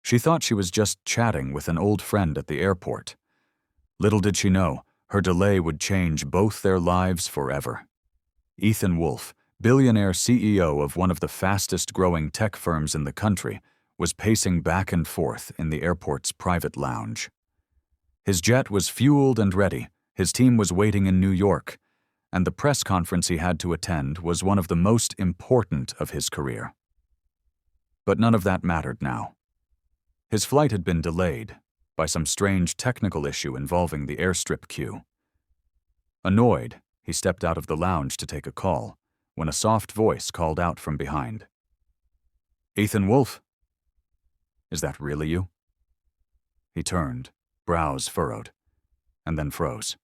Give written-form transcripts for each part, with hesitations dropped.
She thought she was just chatting with an old friend at the airport. Little did she know, her delay would change both their lives forever. Ethan Wolfe, billionaire CEO of one of the fastest-growing tech firms in the country, was pacing back and forth in the airport's private lounge. His jet was fueled and ready, his team was waiting in New York, and the press conference he had to attend was one of the most important of his career. But none of that mattered now. His flight had been delayed by some strange technical issue involving the airstrip queue. Annoyed, he stepped out of the lounge to take a call, when a soft voice called out from behind. "Ethan Wolfe? Is that really you?" He turned, brows furrowed, and then froze.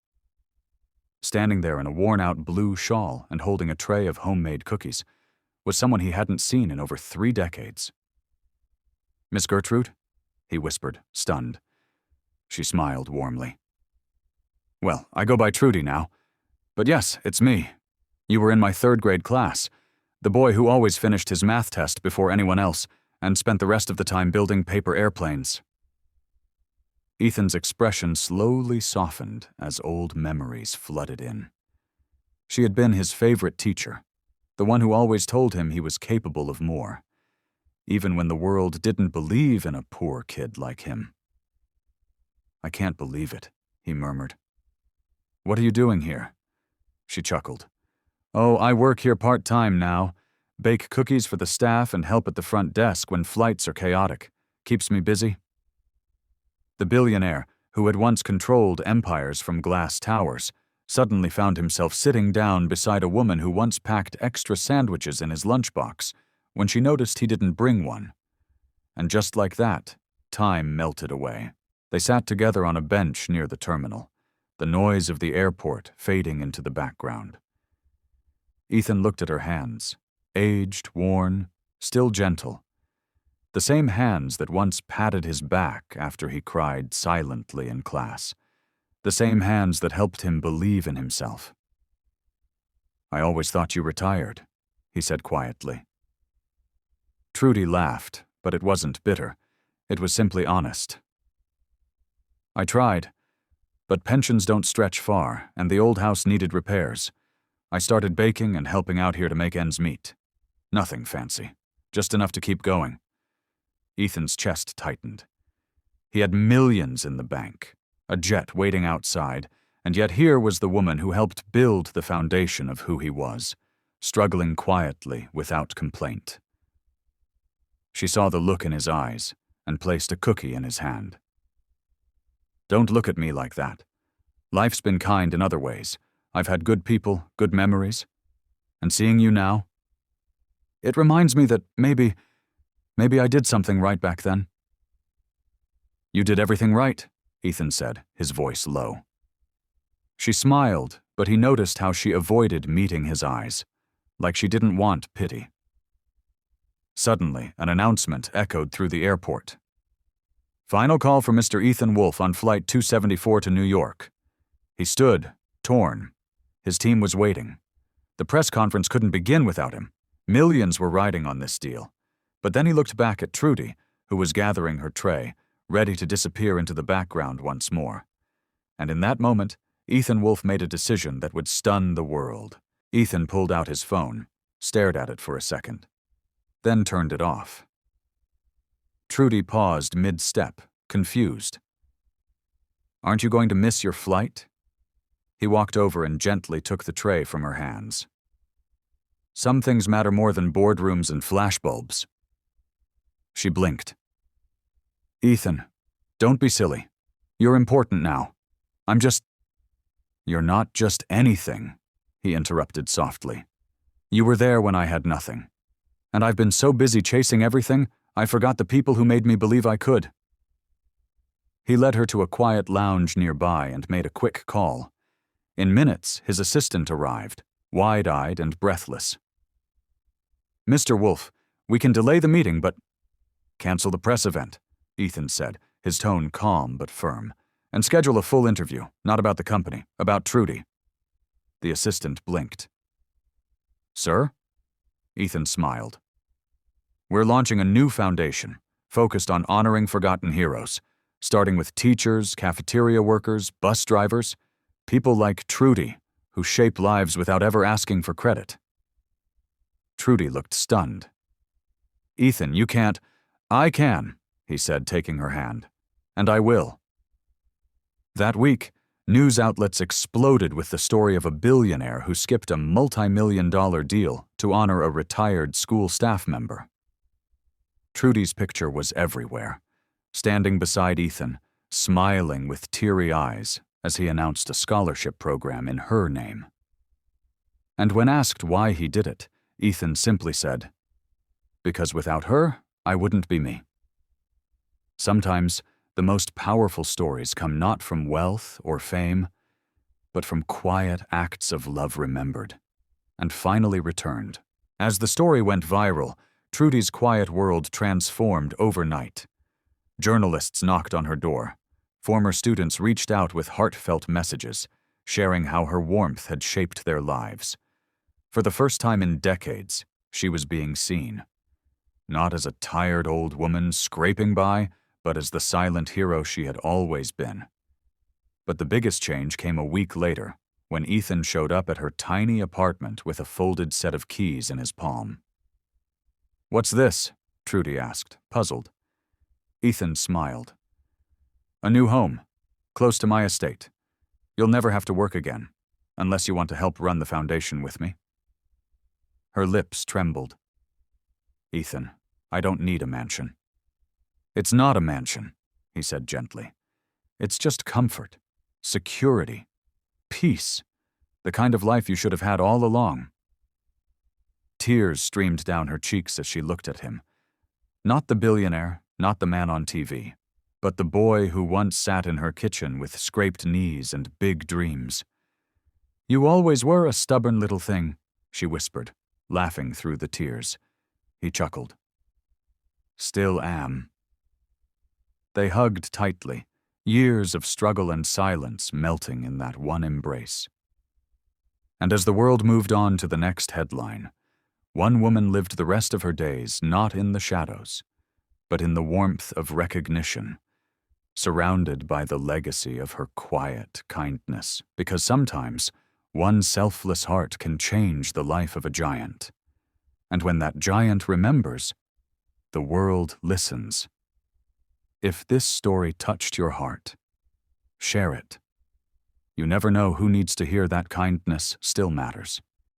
Standing there in a worn-out blue shawl and holding a tray of homemade cookies was someone he hadn't seen in over 3 decades. "Miss Gertrude?" he whispered, stunned. She smiled warmly. "Well, I go by Trudy now. But yes, it's me. You were in my 3rd grade class, the boy who always finished his math test before anyone else and spent the rest of the time building paper airplanes." Ethan's expression slowly softened as old memories flooded in. She had been his favorite teacher, the one who always told him he was capable of more, even when the world didn't believe in a poor kid like him. "I can't believe it," he murmured. "What are you doing here?" She chuckled. "Oh, I work here part-time now. Bake cookies for the staff and help at the front desk when flights are chaotic. Keeps me busy." The billionaire, who had once controlled empires from glass towers, suddenly found himself sitting down beside a woman who once packed extra sandwiches in his lunchbox when she noticed he didn't bring one. And just like that, time melted away. They sat together on a bench near the terminal, the noise of the airport fading into the background. Ethan looked at her hands, aged, worn, still gentle. The same hands that once patted his back after he cried silently in class. The same hands that helped him believe in himself. "I always thought you retired," he said quietly. Trudy laughed, but it wasn't bitter. It was simply honest. "I tried, but pensions don't stretch far, and the old house needed repairs. I started baking and helping out here to make ends meet. Nothing fancy, just enough to keep going." Ethan's chest tightened. He had millions in the bank, a jet waiting outside, and yet here was the woman who helped build the foundation of who he was, struggling quietly without complaint. She saw the look in his eyes and placed a cookie in his hand. "Don't look at me like that. Life's been kind in other ways. I've had good people, good memories. And seeing you now, it reminds me that maybe I did something right back then." "You did everything right," Ethan said, his voice low. She smiled, but he noticed how she avoided meeting his eyes, like she didn't want pity. Suddenly, an announcement echoed through the airport. "Final call for Mr. Ethan Wolfe on Flight 274 to New York." He stood, torn. His team was waiting. The press conference couldn't begin without him. Millions were riding on this deal. But then he looked back at Trudy, who was gathering her tray, ready to disappear into the background once more. And in that moment, Ethan Wolfe made a decision that would stun the world. Ethan pulled out his phone, stared at it for a second, then turned it off. Trudy paused mid-step, confused. "Aren't you going to miss your flight?" He walked over and gently took the tray from her hands. "Some things matter more than boardrooms and flashbulbs." She blinked. "Ethan, don't be silly. You're important now. I'm just—" "You're not just anything," he interrupted softly. "You were there when I had nothing. And I've been so busy chasing everything, I forgot the people who made me believe I could." He led her to a quiet lounge nearby and made a quick call. In minutes, his assistant arrived, wide-eyed and breathless. "Mr. Wolfe, we can delay the meeting, but—" "Cancel the press event," Ethan said, his tone calm but firm, "and schedule a full interview, not about the company, about Trudy." The assistant blinked. "Sir?" Ethan smiled. "We're launching a new foundation, focused on honoring forgotten heroes, starting with teachers, cafeteria workers, bus drivers, people like Trudy, who shape lives without ever asking for credit. Trudy looked stunned. "Ethan, you can't." "I can," he said, taking her hand. "And I will." That week, news outlets exploded with the story of a billionaire who skipped a multi-million-dollar deal to honor a retired school staff member. Trudy's picture was everywhere, standing beside Ethan, smiling with teary eyes as he announced a scholarship program in her name. And when asked why he did it, Ethan simply said, "Because without her, I wouldn't be me." Sometimes, the most powerful stories come not from wealth or fame, but from quiet acts of love remembered, and finally returned. As the story went viral, Trudy's quiet world transformed overnight. Journalists knocked on her door. Former students reached out with heartfelt messages, sharing how her warmth had shaped their lives. For the first time in decades, she was being seen. Not as a tired old woman scraping by, but as the silent hero she had always been. But the biggest change came a week later, when Ethan showed up at her tiny apartment with a folded set of keys in his palm. "What's this?" Trudy asked, puzzled. Ethan smiled. "A new home, close to my estate. You'll never have to work again, unless you want to help run the foundation with me." Her lips trembled. "Ethan, I don't need a mansion." "It's not a mansion," he said gently. "It's just comfort, security, peace, the kind of life you should have had all along." Tears streamed down her cheeks as she looked at him. Not the billionaire, not the man on TV, but the boy who once sat in her kitchen with scraped knees and big dreams. "You always were a stubborn little thing," she whispered, laughing through the tears. He chuckled. "Still am." They hugged tightly, years of struggle and silence melting in that one embrace. And as the world moved on to the next headline, one woman lived the rest of her days not in the shadows, but in the warmth of recognition, surrounded by the legacy of her quiet kindness, because sometimes one selfless heart can change the life of a giant. And when that giant remembers, the world listens. If this story touched your heart, share it. You never know who needs to hear that kindness still matters.